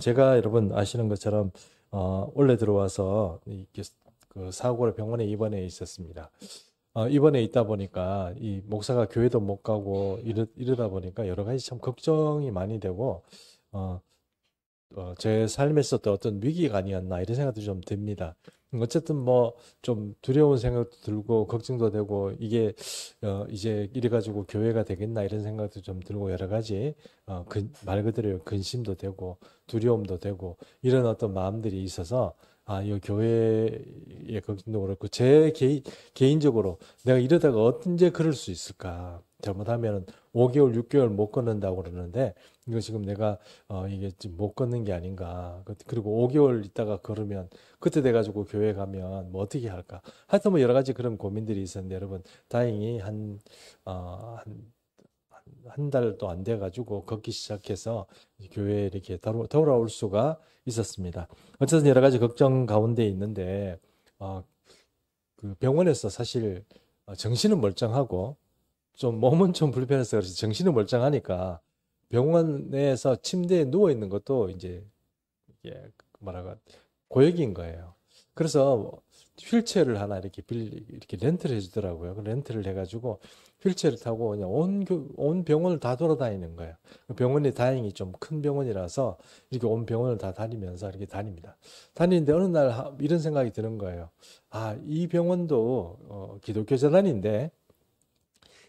제가 여러분 아시는 것처럼 올해 들어와서 이렇게 그 사고로 병원에 입원해 있었습니다. 입원해 있다 보니까 이 목사가 교회도 못 가고 이러다 보니까 여러 가지 참 걱정이 많이 되고 어, 제 삶에서 또 어떤 위기가 아니었나 이런 생각도 좀 듭니다. 어쨌든 뭐 좀 두려운 생각도 들고 걱정도 되고 이게 이제 이래 가지고 교회가 되겠나 이런 생각도 좀 들고 여러 가지 말 그대로 근심도 되고 두려움도 되고 이런 어떤 마음들이 있어서 이 교회의 걱정도 그렇고 제 개인적으로 내가 이러다가 언제 그럴 수 있을까? 잘못하면 5개월, 6개월 못 걷는다고 그러는데 이거 지금 내가 이게 지금 못 걷는 게 아닌가. 그리고 5개월 있다가 걸으면 그때 돼가지고 교회 가면 뭐 어떻게 할까. 하여튼 뭐 여러 가지 그런 고민들이 있었는데 여러분 다행히 한 달도 안 돼가지고 걷기 시작해서 교회에 이렇게 돌아올 수가 있었습니다. 어쨌든 여러 가지 걱정 가운데 있는데 어, 그 병원에서 사실 정신은 멀쩡하고 좀 몸은 좀 불편해서 그렇지 정신은 멀쩡하니까 병원에서 침대에 누워 있는 것도 이제 이게 뭐라고 고역인 거예요. 그래서 휠체어를 하나 이렇게 렌트를 해주더라고요. 그 렌트를 해가지고 휠체어를 타고 그냥 온 병원을 다 돌아다니는 거예요. 그 병원이 다행히 좀 큰 병원이라서 이렇게 온 병원을 다 다니면서 이렇게 다닙니다. 다니는데 어느 날 이런 생각이 드는 거예요. 이 병원도 기독교 재단인데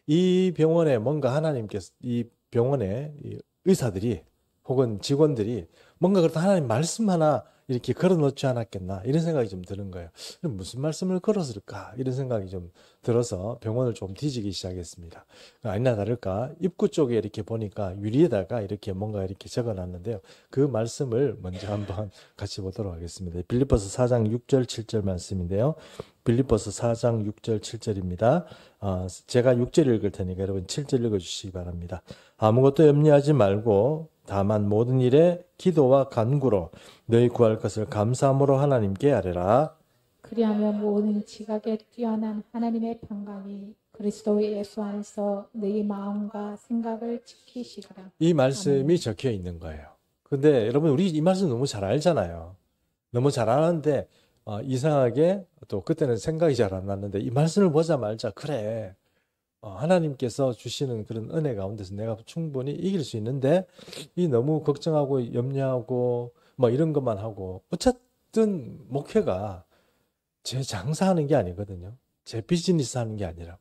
이 병원에 뭔가 하나님께서 이 병원에 이 의사들이 혹은 직원들이 뭔가 그렇다 하나님 말씀 하나 이렇게 걸어 놓지 않았겠나 이런 생각이 좀 드는 거예요. 그럼 무슨 말씀을 걸었을까 이런 생각이 좀 들어서 병원을 좀 뒤지기 시작했습니다. 아니나 다를까 입구 쪽에 이렇게 보니까 유리에다가 이렇게 뭔가 이렇게 적어 놨는데요. 그 말씀을 먼저 한번 같이 보도록 하겠습니다. 빌립보서 4장 6절 7절 말씀인데요. 빌립보서 4장 6절 7절입니다. 제가 6절 읽을 테니까 여러분 7절 읽어주시기 바랍니다. 아무것도 염려하지 말고 다만 모든 일에 기도와 간구로 너희 구할 것을 감사함으로 하나님께 아뢰라. 그리하면 모든 지각에 뛰어난 하나님의 평강이 그리스도 예수 안에서 너희 마음과 생각을 지키시리라. 이 말씀이 아멘. 적혀 있는 거예요. 근데 여러분 우리 이 말씀 너무 잘 알잖아요. 너무 잘 아는데 이상하게 또 그때는 생각이 잘 안 났는데 이 말씀을 보자마자 그래. 하나님께서 주시는 그런 은혜 가운데서 내가 충분히 이길 수 있는데 이 너무 걱정하고 염려하고 뭐 이런 것만 하고 어쨌든 목회가 제 장사하는 게 아니거든요. 제 비즈니스 하는 게 아니라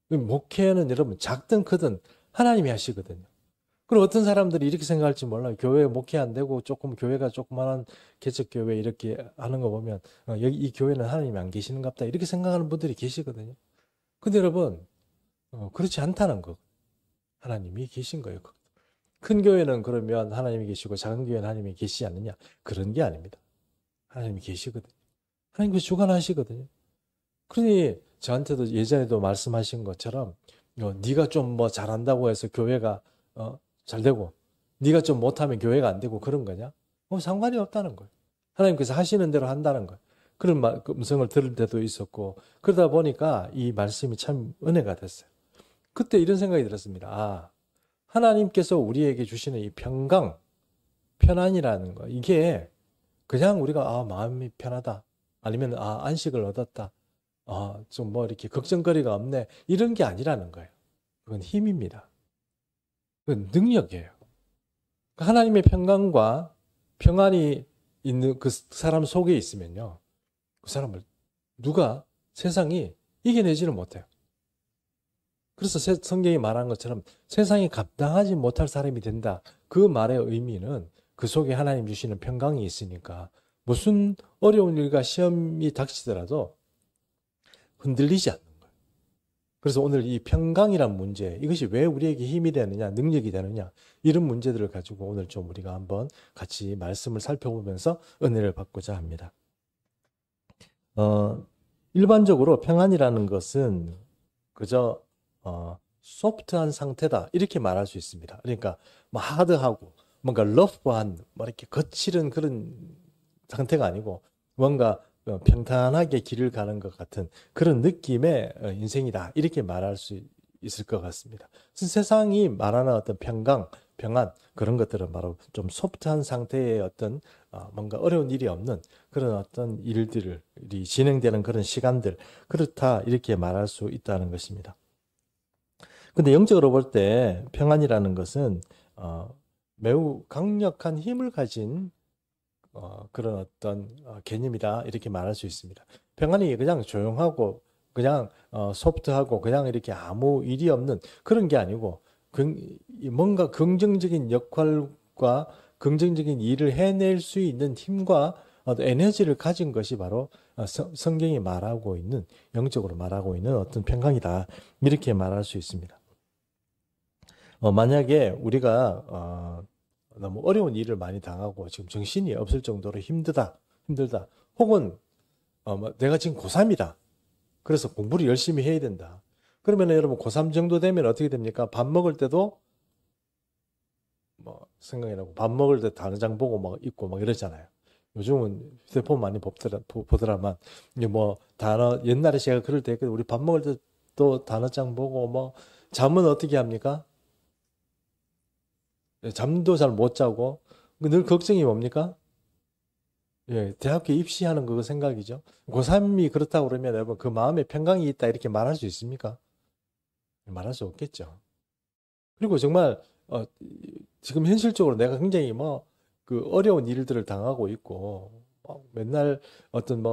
목회는 여러분 작든 크든 하나님이 하시거든요. 그리고 어떤 사람들이 이렇게 생각할지 몰라요. 교회 목회 안 되고 조금 교회가 조그만한 개척교회 이렇게 하는 거 보면 여기 이 교회는 하나님이 안 계시는갑다 이렇게 생각하는 분들이 계시거든요. 근데 여러분 그렇지 않다는 거. 하나님이 계신 거예요. 큰 교회는 그러면 하나님이 계시고 작은 교회는 하나님이 계시지 않느냐? 그런 게 아닙니다. 하나님이 계시거든요. 하나님께서 주관하시거든요. 그러니 저한테도 예전에도 말씀하신 것처럼 네가 좀 뭐 잘한다고 해서 교회가 잘 되고 네가 좀 못하면 교회가 안 되고 그런 거냐? 상관이 없다는 거예요. 하나님께서 하시는 대로 한다는 거예요. 그런 그 음성을 들을 때도 있었고 그러다 보니까 이 말씀이 참 은혜가 됐어요. 그때 이런 생각이 들었습니다. 하나님께서 우리에게 주시는 이 평강, 편안이라는 거, 이게 그냥 우리가 마음이 편하다, 아니면 안식을 얻었다, 좀 뭐 이렇게 걱정거리가 없네, 이런 게 아니라는 거예요. 그건 힘입니다. 그건 능력이에요. 하나님의 평강과 평안이 있는 그 사람 속에 있으면요, 그 사람을 누가 세상이 이겨내지를 못해요. 그래서 성경이 말한 것처럼 세상이 감당하지 못할 사람이 된다. 그 말의 의미는 그 속에 하나님 주시는 평강이 있으니까 무슨 어려운 일과 시험이 닥치더라도 흔들리지 않는 거예요. 그래서 오늘 이 평강이란 문제, 이것이 왜 우리에게 힘이 되느냐, 능력이 되느냐, 이런 문제들을 가지고 오늘 좀 우리가 한번 같이 말씀을 살펴보면서 은혜를 받고자 합니다. 일반적으로 평안이라는 것은 그저 소프트한 상태다 이렇게 말할 수 있습니다. 그러니까 뭐 하드하고 뭔가 러프한 뭐 이렇게 거칠은 그런 상태가 아니고 뭔가 평탄하게 길을 가는 것 같은 그런 느낌의 인생이다 이렇게 말할 수 있을 것 같습니다. 세상이 말하는 어떤 평강 평안, 그런 것들은 바로 좀 소프트한 상태의 어떤 뭔가 어려운 일이 없는 그런 어떤 일들이 진행되는 그런 시간들, 그렇다 이렇게 말할 수 있다는 것입니다. 근데 영적으로 볼 때 평안이라는 것은 매우 강력한 힘을 가진 그런 어떤 개념이다 이렇게 말할 수 있습니다. 평안이 그냥 조용하고 그냥 소프트하고 그냥 이렇게 아무 일이 없는 그런 게 아니고 뭔가 긍정적인 역할과 긍정적인 일을 해낼 수 있는 힘과 에너지를 가진 것이 바로 성경이 말하고 있는, 영적으로 말하고 있는 어떤 평강이다 이렇게 말할 수 있습니다. 만약에 우리가 너무 어려운 일을 많이 당하고 지금 정신이 없을 정도로 힘들다. 혹은 내가 지금 고3이다. 그래서 공부를 열심히 해야 된다. 그러면 여러분 고3 정도 되면 어떻게 됩니까? 밥 먹을 때도 생각이 나고 밥 먹을 때 단어장 보고 막 읽고 막 이러잖아요. 요즘은 휴대폰 많이 보더라만 이제 단어 옛날에 제가 그럴 때 우리 밥 먹을 때도 단어장 보고 잠은 어떻게 합니까? 잠도 잘 못 자고 늘 걱정이 뭡니까? 예, 대학교 입시하는 그거 생각이죠. 고3이 그렇다고 그러면 여러분 그 마음에 평강이 있다 이렇게 말할 수 있습니까? 말할 수 없겠죠. 그리고 정말 지금 현실적으로 내가 굉장히 그 어려운 일들을 당하고 있고 맨날 어떤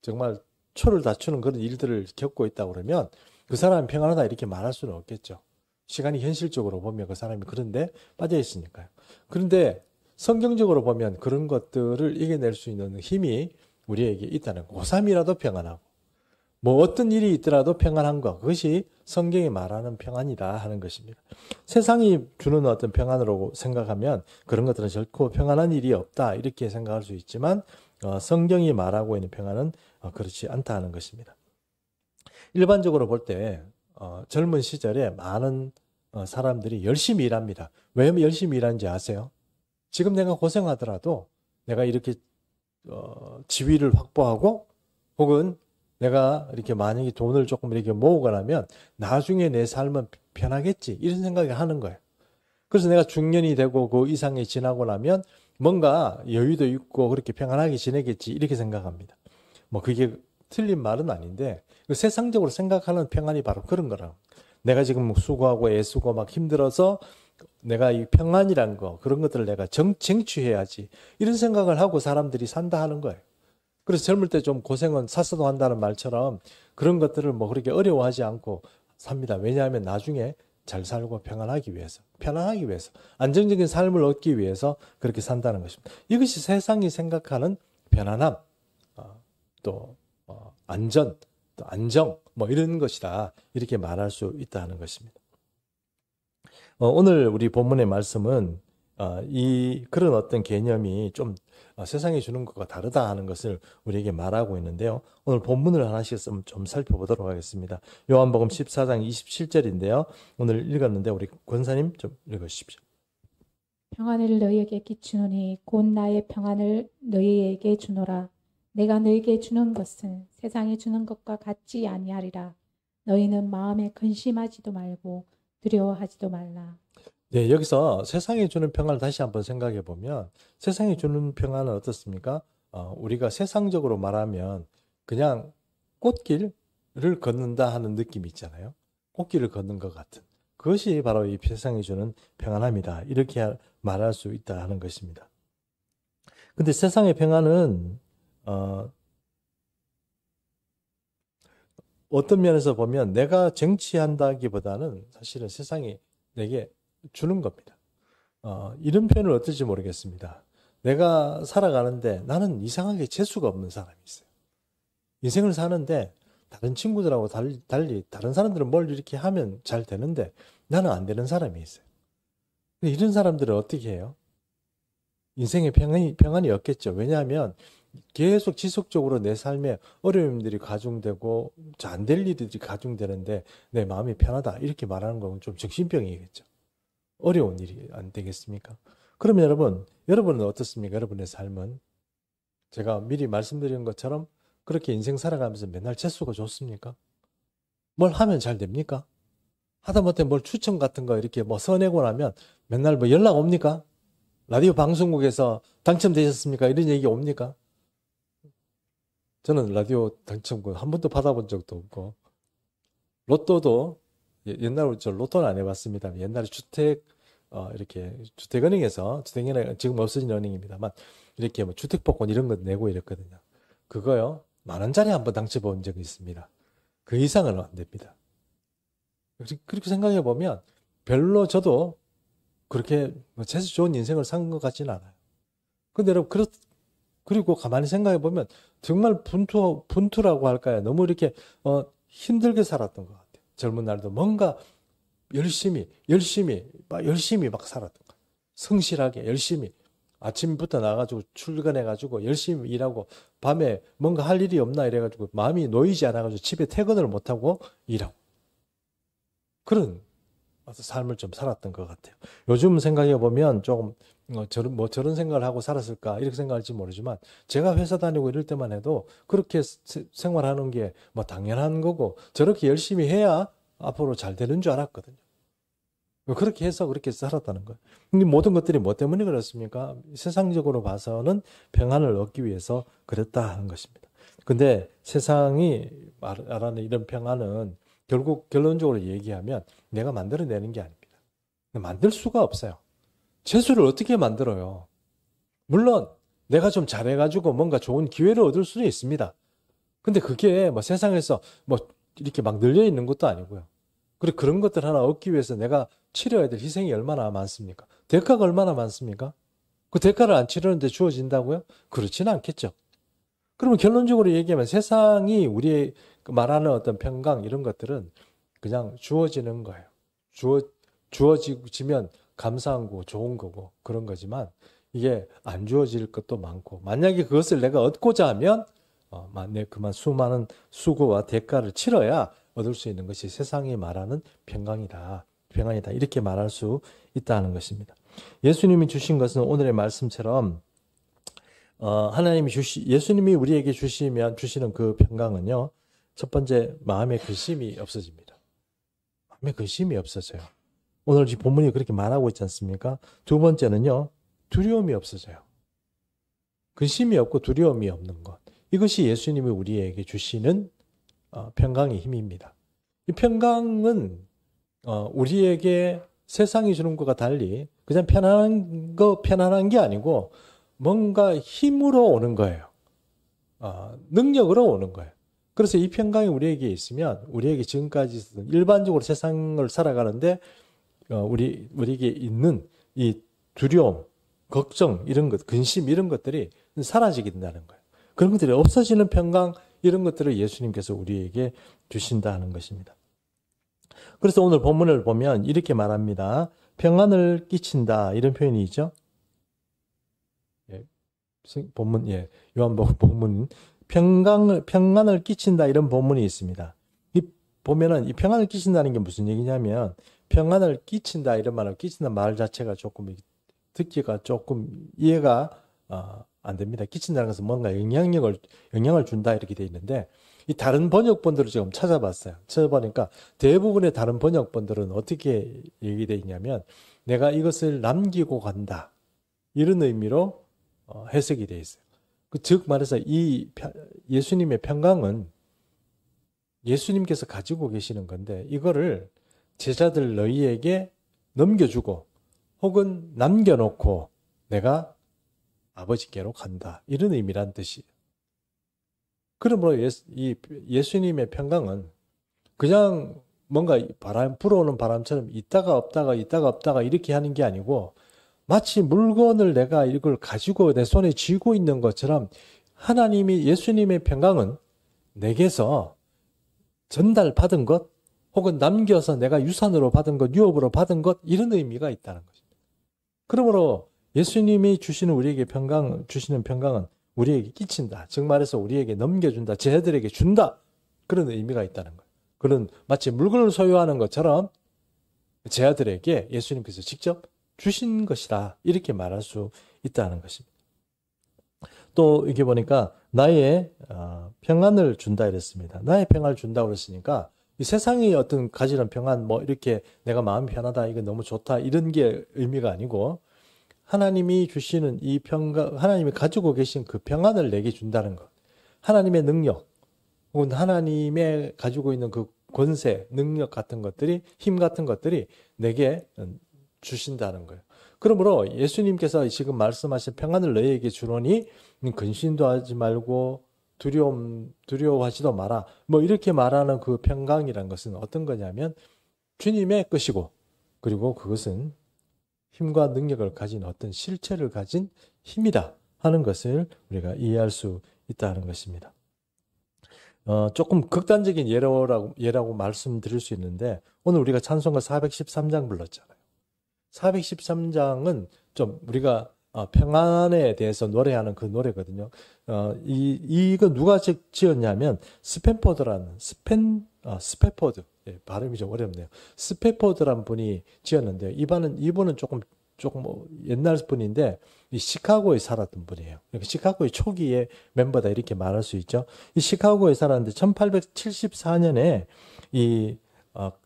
정말 초를 다투는 그런 일들을 겪고 있다 그러면 그 사람이 평안하다 이렇게 말할 수는 없겠죠. 시간이 현실적으로 보면 그 사람이 그런데 빠져 있으니까요. 그런데 성경적으로 보면 그런 것들을 이겨낼 수 있는 힘이 우리에게 있다는 거. 고3이라도 평안하고 어떤 일이 있더라도 평안한 것, 그것이 성경이 말하는 평안이다 하는 것입니다. 세상이 주는 어떤 평안으로 생각하면 그런 것들은 결코 평안한 일이 없다 이렇게 생각할 수 있지만 성경이 말하고 있는 평안은 그렇지 않다 하는 것입니다. 일반적으로 볼 때 젊은 시절에 많은 사람들이 열심히 일합니다. 왜 열심히 일하는지 아세요? 지금 내가 고생하더라도 내가 이렇게 지위를 확보하고 혹은 내가 이렇게 만약에 돈을 조금 이렇게 모으고 나면 나중에 내 삶은 편하겠지 이런 생각을 하는 거예요. 그래서 내가 중년이 되고 그 이상이 지나고 나면 뭔가 여유도 있고 그렇게 평안하게 지내겠지 이렇게 생각합니다. 그게 틀린 말은 아닌데 그 세상적으로 생각하는 평안이 바로 그런 거라고. 내가 지금 수고하고 애쓰고 막 힘들어서 내가 이 평안이란 거 그런 것들을 내가 쟁취해야지 이런 생각을 하고 사람들이 산다 하는 거예요. 그래서 젊을 때 좀 고생은 샀어도 한다는 말처럼 그런 것들을 그렇게 어려워하지 않고 삽니다. 왜냐하면 나중에 잘 살고 편안하기 위해서, 안정적인 삶을 얻기 위해서 그렇게 산다는 것입니다. 이것이 세상이 생각하는 편안함, 또 안전, 또 안정, 이런 것이다. 이렇게 말할 수 있다는 것입니다. 오늘 우리 본문의 말씀은 그런 어떤 개념이 좀 세상이 주는 것과 다르다 하는 것을 우리에게 말하고 있는데요. 오늘 본문을 하나씩 좀 살펴보도록 하겠습니다. 요한복음 14장 27절인데요. 오늘 읽었는데 우리 권사님 좀 읽으십시오. 평안을 너희에게 끼치노니 곧 나의 평안을 너희에게 주노라. 내가 너희에게 주는 것은 세상이 주는 것과 같지 아니하리라. 너희는 마음에 근심하지도 말고 두려워하지도 말라. 네, 여기서 세상이 주는 평안을 다시 한번 생각해 보면 세상이 주는 평안은 어떻습니까? 우리가 세상적으로 말하면 그냥 꽃길을 걷는다 하는 느낌이 있잖아요. 꽃길을 걷는 것 같은. 그것이 바로 이 세상이 주는 평안함이다. 이렇게 말할 수 있다 하는 것입니다. 근데 세상의 평안은 어떤 면에서 보면 내가 쟁취한다기보다는 사실은 세상이 내게 주는 겁니다. 이런 표현을 어떨지 모르겠습니다. 내가 살아가는데 나는 이상하게 재수가 없는 사람이 있어요. 인생을 사는데 다른 친구들하고 달리 다른 사람들은 뭘 이렇게 하면 잘 되는데 나는 안 되는 사람이 있어요. 이런 사람들은 어떻게 해요? 인생에 평안이 없겠죠. 왜냐하면 계속 지속적으로 내 삶에 어려움들이 가중되고 안 될 일들이 가중되는데 내 마음이 편하다 이렇게 말하는 건 좀 정신병이겠죠. 어려운 일이 안 되겠습니까? 그러면 여러분은 어떻습니까? 여러분의 삶은 제가 미리 말씀드린 것처럼 그렇게 인생 살아가면서 맨날 재수가 좋습니까? 뭘 하면 잘 됩니까? 하다못해 뭘 추천 같은 거 이렇게 써내고 나면 맨날 뭐 연락 옵니까? 라디오 방송국에서 당첨되셨습니까? 이런 얘기 옵니까? 저는 라디오 당첨금 한 번도 받아본 적도 없고, 로또도 옛날에 저 로또는 안 해봤습니다. 옛날에 이렇게 주택은행에서, 주택은행 지금 없어진 은행입니다만, 이렇게 뭐 주택복권 이런 거 내고 이랬거든요. 그거요, 10,000원짜리 한번 당첨본 적이 있습니다. 그 이상은 안 됩니다. 그렇게 생각해 보면 별로 저도 그렇게 재수 좋은 인생을 산 것 같지는 않아요. 근데 여러분, 그리고 가만히 생각해 보면 정말 분투라고 할까요? 너무 이렇게 힘들게 살았던 것 같아요. 젊은 날도 뭔가 열심히 막 살았던 거예요. 성실하게 열심히 아침부터 나가지고 출근해가지고 열심히 일하고 밤에 뭔가 할 일이 없나 이래가지고 마음이 놓이지 않아가지고 집에 퇴근을 못하고 일하고 그런 삶을 좀 살았던 것 같아요. 요즘 생각해 보면 조금 저런 생각을 하고 살았을까 이렇게 생각할지 모르지만 제가 회사 다니고 이럴 때만 해도 그렇게 생활하는 게 뭐 당연한 거고 저렇게 열심히 해야 앞으로 잘 되는 줄 알았거든요. 그렇게 해서 그렇게 살았다는 거예요. 근데 모든 것들이 뭐 때문에 그렇습니까? 세상적으로 봐서는 평안을 얻기 위해서 그랬다 하는 것입니다. 근데 세상이 말하는 이런 평안은 결국 결론적으로 얘기하면 내가 만들어내는 게 아닙니다. 만들 수가 없어요. 재수를 어떻게 만들어요? 물론 내가 좀 잘해가지고 뭔가 좋은 기회를 얻을 수는 있습니다. 근데 그게 뭐 세상에서 뭐 이렇게 막 늘려 있는 것도 아니고요. 그리고 그런 것들 하나 얻기 위해서 내가 치러야 될 희생이 얼마나 많습니까? 대가가 얼마나 많습니까? 그 대가를 안 치르는데 주어진다고요? 그렇지는 않겠죠. 그러면 결론적으로 얘기하면 세상이 우리의 말하는 어떤 평강 이런 것들은 그냥 주어지는 거예요. 주어지면 감사한 거고 좋은 거고 그런 거지만 이게 안 주어질 것도 많고 만약에 그것을 내가 얻고자 하면 그만 수많은 수고와 대가를 치러야 얻을 수 있는 것이 세상이 말하는 평강이다. 이렇게 말할 수 있다는 것입니다. 예수님이 주신 것은 오늘의 말씀처럼 예수님이 우리에게 주시는 그 평강은요. 첫 번째, 마음의 근심이 없어집니다. 마음의 근심이 없어져요. 오늘 이 본문이 그렇게 말하고 있지 않습니까? 두 번째는요. 두려움이 없어져요. 근심이 없고 두려움이 없는 것. 이것이 예수님이 우리에게 주시는 평강의 힘입니다. 이 평강은 우리에게 세상이 주는 것과 달리 그냥 편안한 게 아니고 뭔가 힘으로 오는 거예요. 능력으로 오는 거예요. 그래서 이 평강이 우리에게 있으면 우리에게 지금까지 일반적으로 세상을 살아가는데 우리에게 있는 이 두려움, 걱정 이런 것, 근심 이런 것들이 사라지게 된다는 거예요. 그런 것들이 없어지는 평강 이런 것들을 예수님께서 우리에게 주신다는 것입니다. 그래서 오늘 본문을 보면 이렇게 말합니다. 평안을 끼친다 이런 표현이 있죠. 본문, 요한복음 본문 평안을 끼친다 이런 본문이 있습니다. 보면은 이 평안을 끼친다는 게 무슨 얘기냐면 평안을 끼친다 이런 말을 끼친다 말 자체가 조금 듣기가 조금 이해가 안 됩니다. 끼친다는 것은 뭔가 영향을 준다 이렇게 돼 있는데 이 다른 번역본들을 지금 찾아보니까 대부분의 다른 번역본들은 어떻게 얘기되어 있냐면 내가 이것을 남기고 간다 이런 의미로 해석이 되어 있어요. 즉 말해서 이 예수님의 평강은 예수님께서 가지고 계시는 건데 이거를 제자들 너희에게 넘겨주고 혹은 남겨놓고 내가 아버지께로 간다. 이런 의미란 뜻이에요. 그러므로 이 예수님의 평강은 그냥 뭔가 불어오는 바람처럼 있다가 없다가 이렇게 하는 게 아니고 마치 물건을 내가 이걸 가지고 내 손에 쥐고 있는 것처럼 예수님의 평강은 내게서 전달받은 것 혹은 남겨서 내가 유산으로 받은 것, 유업으로 받은 것 이런 의미가 있다는 것입니다. 그러므로 예수님이 주시는 평강은 우리에게 끼친다. 즉 말해서 우리에게 넘겨준다. 제자들에게 준다. 그런 의미가 있다는 거예요. 그런 마치 물건을 소유하는 것처럼 제자들에게 예수님께서 직접 주신 것이다. 이렇게 말할 수 있다는 것입니다. 또 이게 보니까 나의 평안을 준다 이랬습니다. 나의 평안을 준다고 그랬으니까 이 세상이 어떤 가지는 평안, 뭐 이렇게 내가 마음이 편하다, 이거 너무 좋다, 이런 게 의미가 아니고 하나님이 주시는 이 평강, 하나님이 가지고 계신 그 평안을 내게 준다는 것. 하나님의 능력, 혹은 하나님의 가지고 있는 그 권세, 능력 같은 것들이, 힘 같은 것들이 내게 주신다는 거예요. 그러므로 예수님께서 지금 말씀하신 평안을 너희에게 주노니 근심도 하지 말고 두려워하지도 마라. 뭐 이렇게 말하는 그 평강이란 것은 어떤 거냐면 주님의 것이고, 그리고 그것은 힘과 능력을 가진 어떤 실체를 가진 힘이다 하는 것을 우리가 이해할 수 있다는 것입니다. 조금 극단적인 예라고 말씀드릴 수 있는데, 오늘 우리가 찬송가 413장 불렀잖아요. 413장은 좀 우리가 평안에 대해서 노래하는 그 노래거든요. 이거 누가 지었냐면 스펜포드. 예, 발음이 좀 어렵네요. 스펜포드란 분이 지었는데요. 이분은 조금 옛날 분인데 이 시카고에 살았던 분이에요. 그러니까 시카고의 초기의 멤버다 이렇게 말할 수 있죠. 이 시카고에 살았는데 1874년에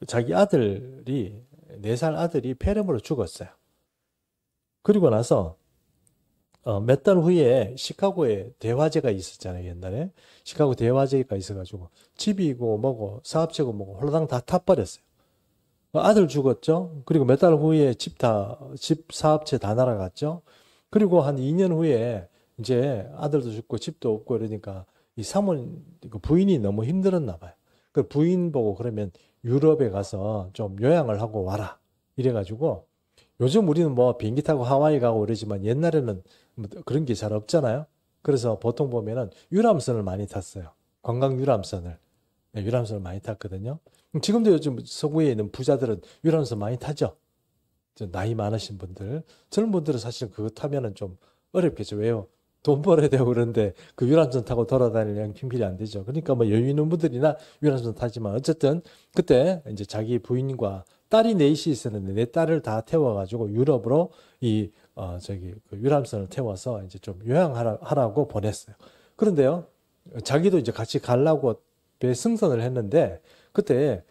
자기 아들이 4살 아들이 폐렴으로 죽었어요. 그리고 나서 몇 달 후에 시카고에 대화제가 있었잖아요. 옛날에 시카고 대화제가 있어가지고 집이고 뭐고 사업체고 뭐고 홀라당 다 타버렸어요. 아들 죽었죠. 그리고 몇 달 후에 집 사업체 다 날아갔죠. 그리고 한 2년 후에 이제 아들도 죽고 집도 없고 이러니까 이 부인이 너무 힘들었나 봐요. 그 부인 보고 그러면 유럽에 가서 좀 요양을 하고 와라. 이래가지고 요즘 우리는 뭐 비행기 타고 하와이 가고 이러지만 옛날에는 뭐 그런 게 잘 없잖아요. 그래서 보통 보면은 유람선을 많이 탔어요. 관광 유람선을. 네, 유람선을 많이 탔거든요. 지금도 요즘 서구에 있는 부자들은 유람선 많이 타죠. 나이 많으신 분들. 젊은 분들은 사실 그거 타면은 좀 어렵겠죠. 왜요? 돈 벌어야 되고 그런데 그 유람선 타고 돌아다니려면 힘필이 안 되죠. 그러니까 뭐 여유 있는 분들이나 유람선 타지만 어쨌든 그때 이제 자기 부인과 딸이 넷이 있었는데 내 딸을 다 태워가지고 유럽으로 그 유람선을 태워서 이제 좀 요양하라고 보냈어요. 그런데요, 자기도 이제 같이 가려고 배 승선을 했는데 그때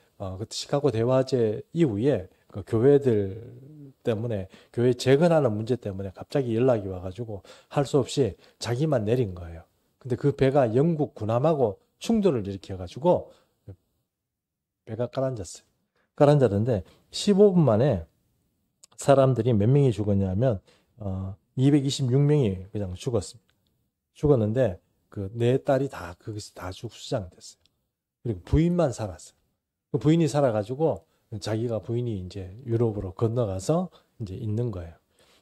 시카고 대화제 이후에 그 교회들 때문에 교회 재건하는 문제 때문에 갑자기 연락이 와가지고 할 수 없이 자기만 내린 거예요. 근데 그 배가 영국 군함하고 충돌을 일으켜가지고 배가 가라앉았어요. 가라앉았는데 15분 만에 사람들이 몇 명이 죽었냐면 226명이 그냥 죽었습니다. 죽었는데 그 네 딸이 다 거기서 다 수장됐어요. 그리고 부인만 살았어요. 그 부인이 살아가지고 부인이 이제 유럽으로 건너가서 이제 있는 거예요.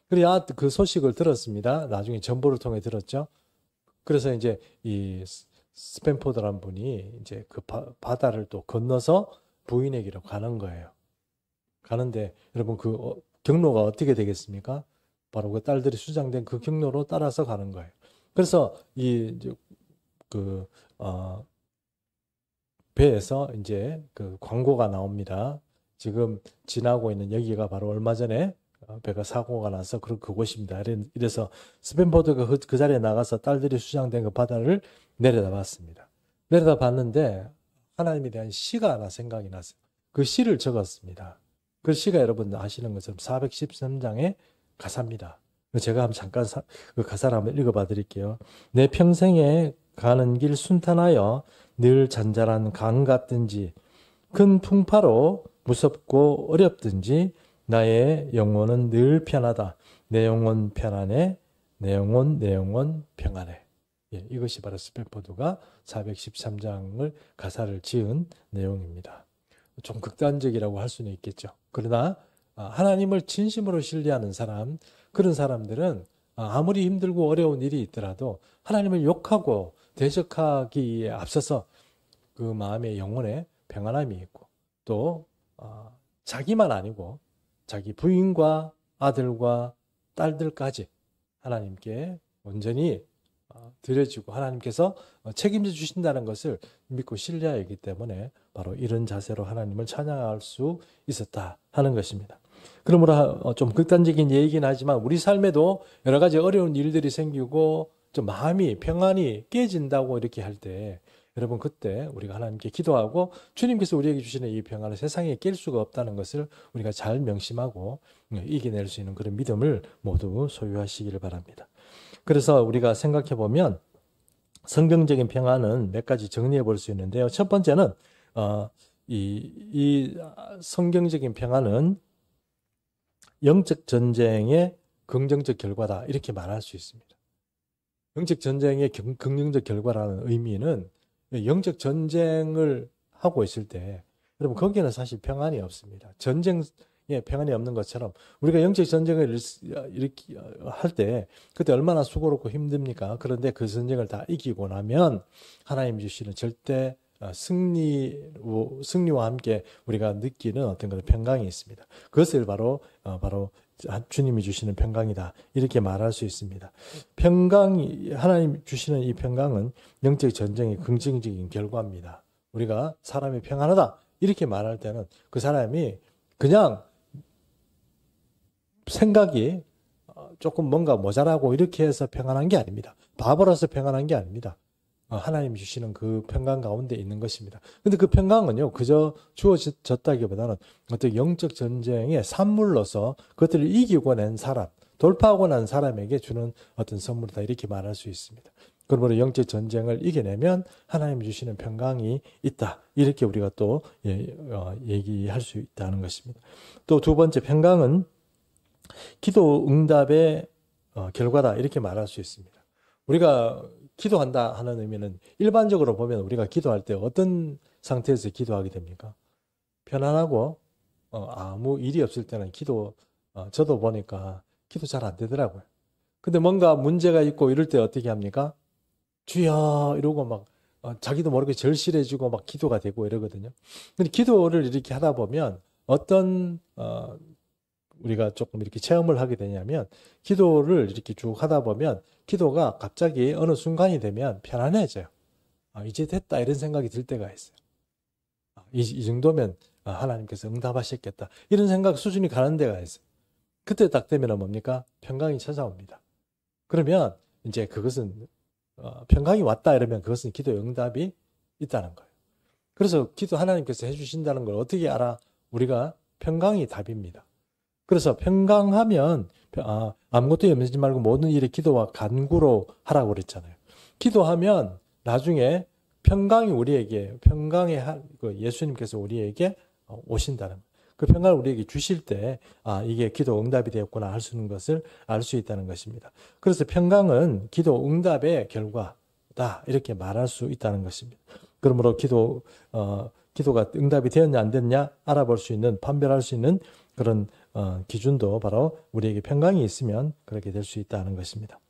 그래야 그 소식을 들었습니다. 나중에 전보를 통해 들었죠. 그래서 이제 이 스펜포드란 분이 이제 그 바다를 또 건너서 부인에게로 가는 거예요. 가는데 여러분 그 경로가 어떻게 되겠습니까? 바로 그 딸들이 수장된 그 경로로 따라서 가는 거예요. 그래서 배에서 이제 그 광고가 나옵니다. 지금 지나고 있는 여기가 바로 얼마 전에 배가 사고가 나서 그곳입니다. 이래서 스펜포드가 그 자리에 나가서 딸들이 수장된 그 바다를 내려다봤습니다. 내려다봤는데 하나님에 대한 시가 하나 생각이 났어요. 그 시를 적었습니다. 그 시가 여러분 아시는 것처럼 413장의 가사입니다. 제가 한번 잠깐 그 가사를 한번 읽어봐 드릴게요. 내 평생에 가는 길 순탄하여 늘 잔잔한 강 같든지 큰 풍파로 무섭고 어렵든지 나의 영혼은 늘 편하다. 내 영혼 편안해. 내 영혼 평안해. 예, 이것이 바로 스펜포드가 413장을 가사를 지은 내용입니다. 좀 극단적이라고 할 수는 있겠죠. 그러나 하나님을 진심으로 신뢰하는 사람, 그런 사람들은 아무리 힘들고 어려운 일이 있더라도 하나님을 욕하고 대적하기에 앞서서 그 마음의 영혼에 평안함이 있고 또 자기만 아니고 자기 부인과 아들과 딸들까지 하나님께 온전히 드려지고 하나님께서 책임져 주신다는 것을 믿고 신뢰해야 하기 때문에 바로 이런 자세로 하나님을 찬양할 수 있었다 하는 것입니다. 그러므로 좀 극단적인 얘기긴 하지만 우리 삶에도 여러 가지 어려운 일들이 생기고 좀 마음이 평안이 깨진다고 이렇게 할 때 여러분 그때 우리가 하나님께 기도하고 주님께서 우리에게 주시는 이 평안을 세상에 깰 수가 없다는 것을 우리가 잘 명심하고 이겨낼 수 있는 그런 믿음을 모두 소유하시기를 바랍니다. 그래서 우리가 생각해 보면 성경적인 평안은 몇 가지 정리해 볼 수 있는데요. 첫 번째는 이 성경적인 평안은 영적 전쟁의 긍정적 결과다 이렇게 말할 수 있습니다. 영적 전쟁의 긍정적 결과라는 의미는 영적 전쟁을 하고 있을 때 여러분 거기는 사실 평안이 없습니다. 전쟁에 평안이 없는 것처럼 우리가 영적 전쟁을 이렇게 할 때 그때 얼마나 수고롭고 힘듭니까? 그런데 그 전쟁을 다 이기고 나면 하나님 주시는 절대 승리와 함께 우리가 느끼는 어떤 그런 평강이 있습니다. 그것을 바로 주님이 주시는 평강이다. 이렇게 말할 수 있습니다. 하나님 주시는 이 평강은 영적 전쟁의 긍정적인 결과입니다. 우리가 사람이 평안하다. 이렇게 말할 때는 그 사람이 그냥 생각이 조금 뭔가 모자라고 이렇게 해서 평안한 게 아닙니다. 바보라서 평안한 게 아닙니다. 하나님이 주시는 그 평강 가운데 있는 것입니다. 근데 그 평강은요, 그저 주어졌다기보다는 어떤 영적 전쟁의 산물로서 그것들을 이기고 낸 사람, 돌파하고 난 사람에게 주는 어떤 선물이다. 이렇게 말할 수 있습니다. 그러므로 영적 전쟁을 이겨내면 하나님이 주시는 평강이 있다. 이렇게 우리가 또 얘기할 수 있다는 것입니다. 또 두 번째 평강은 기도 응답의 결과다. 이렇게 말할 수 있습니다. 우리가 기도한다 하는 의미는 일반적으로 보면 우리가 기도할 때 어떤 상태에서 기도하게 됩니까? 편안하고 아무 일이 없을 때는 저도 보니까 기도 잘 안 되더라고요. 근데 뭔가 문제가 있고 이럴 때 어떻게 합니까? 주여 이러고 막 자기도 모르게 절실해지고 막 기도가 되고 이러거든요. 근데 기도를 이렇게 하다 보면 어떤 우리가 조금 이렇게 체험을 하게 되냐면 기도를 이렇게 쭉 하다 보면 기도가 갑자기 어느 순간이 되면 편안해져요. 이제 됐다 이런 생각이 들 때가 있어요. 이 정도면 하나님께서 응답하셨겠다 이런 생각 수준이 가는 데가 있어요. 그때 딱 되면 뭡니까? 평강이 찾아옵니다. 그러면 이제 그것은 평강이 왔다 이러면 그것은 기도의 응답이 있다는 거예요. 그래서 기도 하나님께서 해주신다는 걸 어떻게 알아? 우리가 평강이 답입니다. 그래서 평강하면 아무것도 염려하지 말고 모든 일에 기도와 간구로 하라고 그랬잖아요. 기도하면 나중에 평강이 예수님께서 우리에게 오신다는 거예요. 그 평강을 우리에게 주실 때 이게 기도 응답이 되었구나 할 수 있는 것을 알 수 있다는 것입니다. 그래서 평강은 기도 응답의 결과다 이렇게 말할 수 있다는 것입니다. 그러므로 기도가 응답이 되었냐 안 됐냐 알아볼 수 있는 판별할 수 있는 그런 기준도 바로 우리에게 평강이 있으면 그렇게 될 수 있다는 것입니다.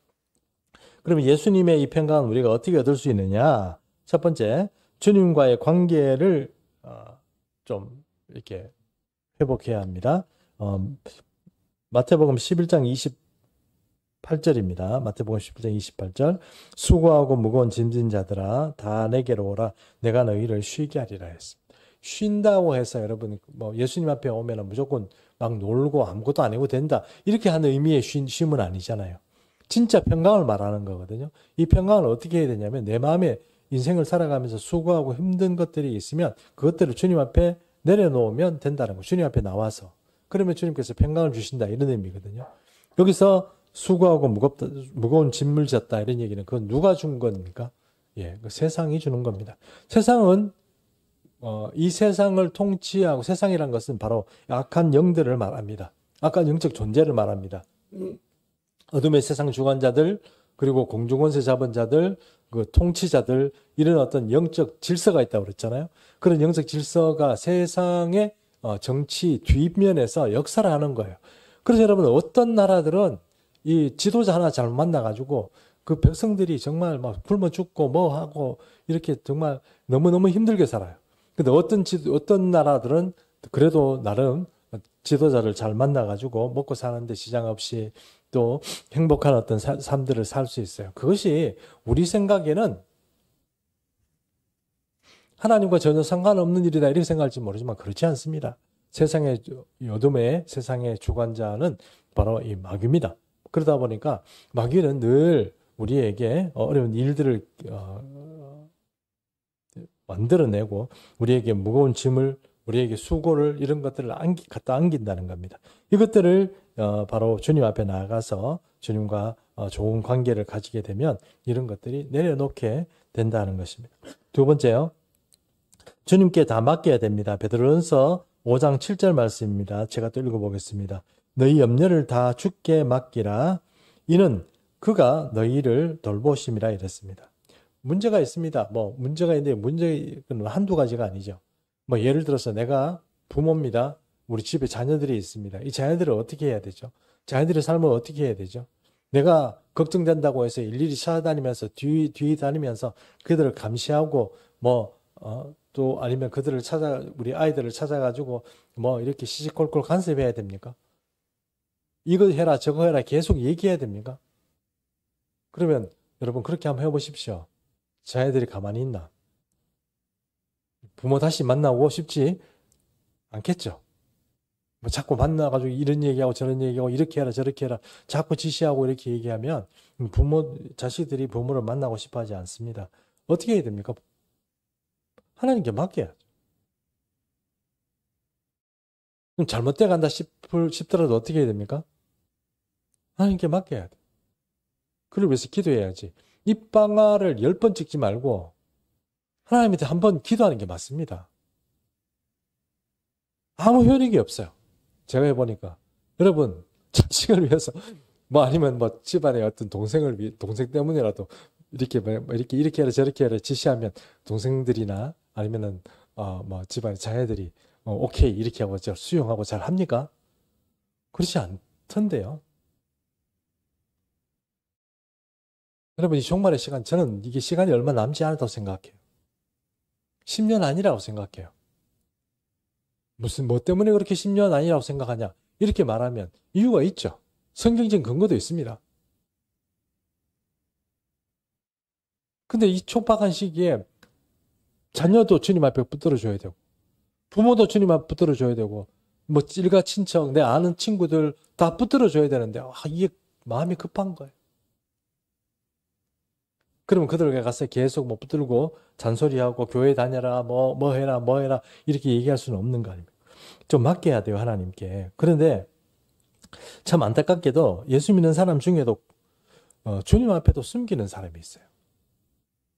그러면 예수님의 이 평강은 우리가 어떻게 얻을 수 있느냐? 첫 번째, 주님과의 관계를 좀 이렇게 회복해야 합니다. 마태복음 11장 28절입니다. 마태복음 11장 28절. 수고하고 무거운 짐진 자들아 다 내게로 오라. 내가 너희를 쉬게 하리라 했습니다. 쉰다고 해서 여러분 예수님 앞에 오면 무조건 막 놀고 아무것도 안 해도 된다. 이렇게 하는 의미의 쉼은 아니잖아요. 진짜 평강을 말하는 거거든요. 이 평강을 어떻게 해야 되냐면 내 마음에 인생을 살아가면서 수고하고 힘든 것들이 있으면 그것들을 주님 앞에 내려놓으면 된다는 거. 주님 앞에 나와서. 그러면 주님께서 평강을 주신다 이런 의미거든요. 여기서 수고하고 무거운 짐을 졌다 이런 얘기는 그건 누가 준 겁니까? 그 세상이 주는 겁니다. 세상은 이 세상을 통치하고 세상이란 것은 바로 악한 영들을 말합니다. 악한 영적 존재를 말합니다. 어둠의 세상 주관자들 그리고 공중권세 잡은 자들 그 통치자들 이런 어떤 영적 질서가 있다고 그랬잖아요. 그런 영적 질서가 세상의 정치 뒷면에서 역사를 하는 거예요. 그래서 여러분 어떤 나라들은 이 지도자 하나 잘못 만나가지고 그 백성들이 정말 막 굶어 죽고 뭐 하고 이렇게 정말 너무너무 힘들게 살아요. 근데 어떤 나라들은 그래도 나름 지도자를 잘 만나가지고 먹고 사는데 지장 없이 또 행복한 어떤 삶들을 살 수 있어요. 그것이 우리 생각에는 하나님과 전혀 상관없는 일이다 이렇게 생각할지 모르지만 그렇지 않습니다. 어둠의 세상의 주관자는 바로 이 마귀입니다. 그러다 보니까 마귀는 늘 우리에게 어려운 일들을 만들어내고 우리에게 무거운 짐을 우리에게 수고를 이런 것들을 갖다 안긴다는 겁니다. 이것들을 바로 주님 앞에 나아가서 주님과 좋은 관계를 가지게 되면 이런 것들이 내려놓게 된다는 것입니다. 두 번째요. 주님께 다 맡겨야 됩니다. 베드로전서 5장 7절 말씀입니다. 제가 또 읽어보겠습니다. 너희 염려를 다 주께 맡기라. 이는 그가 너희를 돌보심이라 이랬습니다. 문제가 있습니다. 문제가 있는데 문제는 한두 가지가 아니죠. 예를 들어서 내가 부모입니다. 우리 집에 자녀들이 있습니다. 이 자녀들을 어떻게 해야 되죠? 자녀들의 삶을 어떻게 해야 되죠? 내가 걱정된다고 해서 일일이 찾아다니면서 뒤 다니면서 그들을 감시하고 또 아니면 우리 아이들을 찾아가지고 이렇게 시시콜콜 간섭해야 됩니까? 이거 해라 저거 해라 계속 얘기해야 됩니까? 그러면 여러분 그렇게 한번 해보십시오. 자녀들이 가만히 있나? 부모 다시 만나고 싶지 않겠죠? 자꾸 만나가지고 이런 얘기하고 저런 얘기하고 이렇게 해라 저렇게 해라 자꾸 지시하고 이렇게 얘기하면 자식들이 부모를 만나고 싶어 하지 않습니다. 어떻게 해야 됩니까? 하나님께 맡겨야죠. 그럼 잘못돼 간다 싶더라도 어떻게 해야 됩니까? 하나님께 맡겨야 돼. 그를 위해서 기도해야지. 입방아를 10번 찍지 말고 하나님한테 한번 기도하는 게 맞습니다. 아무 효력이 없어요. 제가 해보니까. 여러분, 자식을 위해서, 아니면 집안의 어떤 동생 때문이라도 이렇게 해라 저렇게 해라 지시하면 동생들이나 아니면은, 집안의 자녀들이, 오케이, 이렇게 하고 수용하고 잘 합니까? 그렇지 않던데요. 여러분, 이 종말의 시간, 저는 이게 시간이 얼마 남지 않았다고 생각해요. 10년 아니라고 생각해요. 뭐 때문에 그렇게 10년 아니라고 생각하냐? 이렇게 말하면 이유가 있죠. 성경적인 근거도 있습니다. 근데 이 촉박한 시기에 자녀도 주님 앞에 붙들어줘야 되고, 부모도 주님 앞에 붙들어줘야 되고, 일가 친척, 내 아는 친구들 다 붙들어줘야 되는데, 이게 마음이 급한 거예요. 그러면 그들에게 가서 계속 붙들고 잔소리하고 교회 다녀라, 뭐 해라, 이렇게 얘기할 수는 없는 거 아닙니까? 좀 맡겨야 돼요, 하나님께. 그런데 참 안타깝게도 예수 믿는 사람 중에도 주님 앞에도 숨기는 사람이 있어요.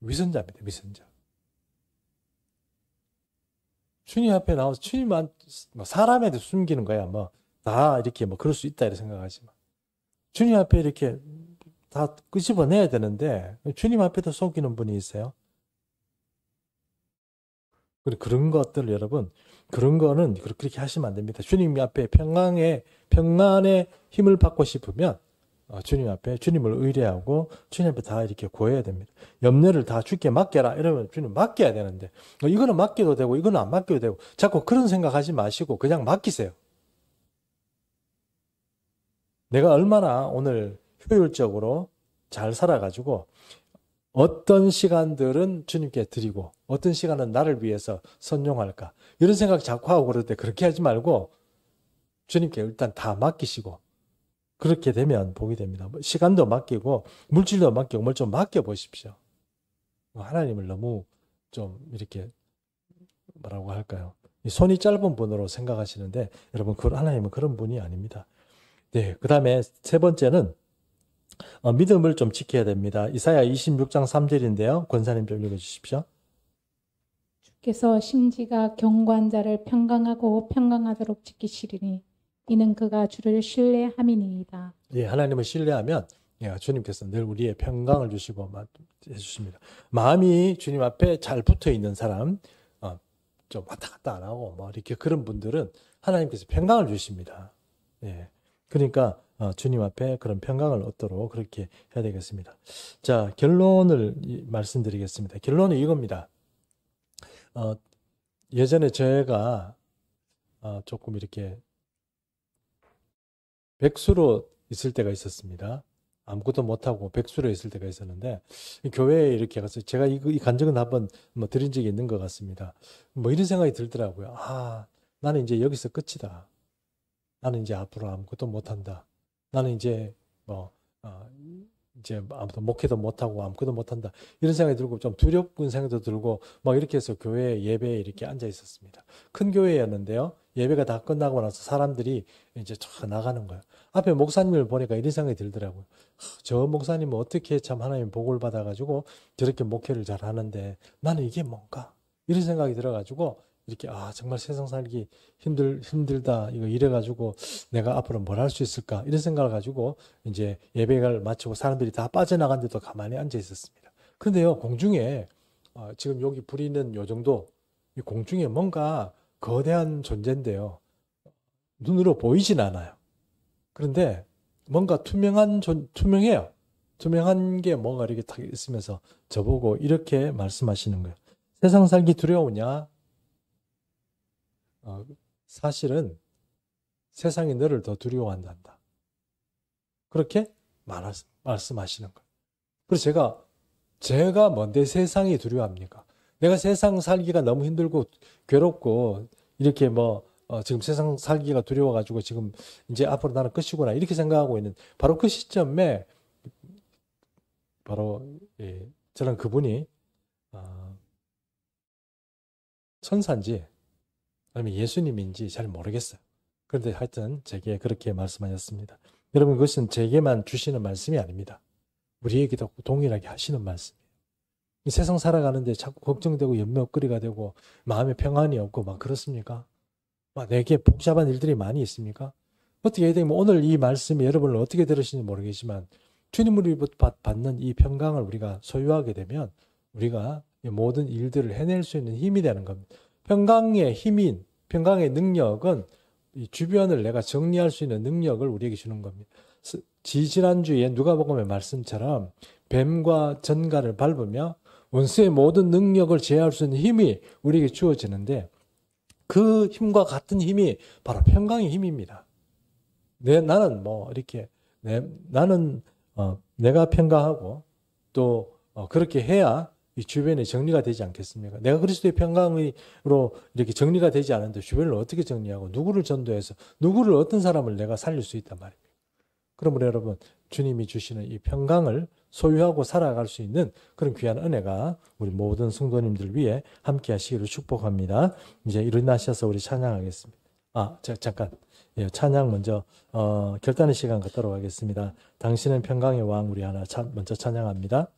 위선자입니다, 위선자. 주님 앞에 나와서 사람에도 숨기는 거야. 다 이렇게 그럴 수 있다, 이렇게 생각하지만. 주님 앞에 이렇게 다 끄집어내야 되는데, 주님 앞에도 속이는 분이 있어요. 그런 것들 여러분, 그런 거는 그렇게 하시면 안 됩니다. 주님 앞에 평안의 힘을 받고 싶으면, 주님 앞에 주님을 의뢰하고 주님 앞에 다 이렇게 구해야 됩니다. 염려를 다 주께 맡겨라 이러면 주님 맡겨야 되는데 이거는 맡겨도 되고 이거는 안 맡겨도 되고 자꾸 그런 생각하지 마시고 그냥 맡기세요. 내가 얼마나 오늘 효율적으로 잘 살아가지고 어떤 시간들은 주님께 드리고 어떤 시간은 나를 위해서 선용할까 이런 생각 자꾸 하고 그럴 때 그렇게 하지 말고 주님께 일단 다 맡기시고 그렇게 되면 복이 됩니다. 시간도 맡기고 물질도 맡기고 뭘 좀 맡겨보십시오. 하나님을 너무 좀 이렇게 뭐라고 할까요? 손이 짧은 분으로 생각하시는데 여러분 하나님은 그런 분이 아닙니다. 네, 그 다음에 세 번째는 믿음을 좀 지켜야 됩니다. 이사야 26장 3절인데요. 권사님 좀 읽어주십시오. 주께서 심지가 견고한 자를 평강하고 평강하도록 지키시리니 이는 그가 주를 신뢰함이니이다. 예, 하나님을 신뢰하면 주님께서 늘 우리의 평강을 주시고 해주십니다. 마음이 주님 앞에 잘 붙어 있는 사람, 좀 왔다 갔다 안 하고 이렇게 그런 분들은 하나님께서 평강을 주십니다. 예, 그러니까 주님 앞에 그런 평강을 얻도록 그렇게 해야 되겠습니다. 자, 결론을 말씀드리겠습니다. 결론은 이겁니다. 예전에 제가 조금 이렇게 백수로 있을 때가 있었습니다. 아무것도 못하고 백수로 있을 때가 있었는데 교회에 이렇게 가서 제가 이 간증은 한번 드린 적이 있는 것 같습니다. 이런 생각이 들더라고요. 나는 이제 여기서 끝이다. 나는 이제 앞으로 아무것도 못한다. 나는 이제 이제 아무튼 목회도 못하고 아무것도 못한다. 이런 생각이 들고 좀 두렵군 생각도 들고 막 이렇게 해서 교회 예배에 이렇게 앉아 있었습니다. 큰 교회였는데요. 예배가 다 끝나고 나서 사람들이 이제 쫙 나가는 거예요. 앞에 목사님을 보니까 이런 생각이 들더라고요. 저 목사님은 어떻게 참 하나님 복을 받아가지고 저렇게 목회를 잘 하는데 나는 이게 뭔가? 이런 생각이 들어가지고 이렇게 정말 세상 살기 힘들다 이거 이래가지고 내가 앞으로 뭘 할 수 있을까 이런 생각을 가지고 이제 예배를 마치고 사람들이 다 빠져나간데도 가만히 앉아 있었습니다. 그런데요 공중에 지금 여기 불이 있는 요 정도 이 공중에 뭔가 거대한 존재인데요 눈으로 보이진 않아요. 그런데 뭔가 투명해요. 투명한 게 뭔가 이렇게 딱 있으면서 저보고 이렇게 말씀하시는 거예요. 세상 살기 두려우냐? 사실은 세상이 너를 더 두려워한단다. 그렇게 말씀하시는 거예요. 그래서 제가 뭔데 세상이 두려워합니까? 내가 세상 살기가 너무 힘들고 괴롭고 이렇게 지금 세상 살기가 두려워가지고 지금 이제 앞으로 나는 끝이구나 이렇게 생각하고 있는 바로 그 시점에 바로 저는 그분이 천사인지 아니면 예수님인지 잘 모르겠어요. 그런데 하여튼 제게 그렇게 말씀하셨습니다. 여러분 그것은 제게만 주시는 말씀이 아닙니다. 우리에게도 동일하게 하시는 말씀이에요. 이 세상 살아가는데 자꾸 걱정되고 연명거리가 되고 마음에 평안이 없고 막 그렇습니까? 내게 복잡한 일들이 많이 있습니까? 어떻게 해야 되면 오늘 이 말씀이 여러분을 어떻게 들으시는지 모르겠지만 주님으로부터 받는 이 평강을 우리가 소유하게 되면 우리가 모든 일들을 해낼 수 있는 힘이 되는 겁니다. 평강의 힘인, 평강의 능력은 이 주변을 내가 정리할 수 있는 능력을 우리에게 주는 겁니다. 지지난주에 누가복음의 말씀처럼 뱀과 전갈을 밟으며 원수의 모든 능력을 제어할 수 있는 힘이 우리에게 주어지는데 그 힘과 같은 힘이 바로 평강의 힘입니다. 나는 내가 평강하고 또 그렇게 해야 이 주변에 정리가 되지 않겠습니까? 내가 그리스도의 평강으로 이렇게 정리가 되지 않은데 주변을 어떻게 정리하고 누구를 전도해서 누구를 어떤 사람을 내가 살릴 수 있단 말입니다. 그러므로 여러분 주님이 주시는 이 평강을 소유하고 살아갈 수 있는 그런 귀한 은혜가 우리 모든 성도님들 위해 함께 하시기를 축복합니다. 이제 일어나셔서 우리 찬양하겠습니다. 잠깐. 찬양 먼저 결단의 시간 갖도록 하겠습니다. 당신은 평강의 왕 우리 하나 먼저 찬양합니다.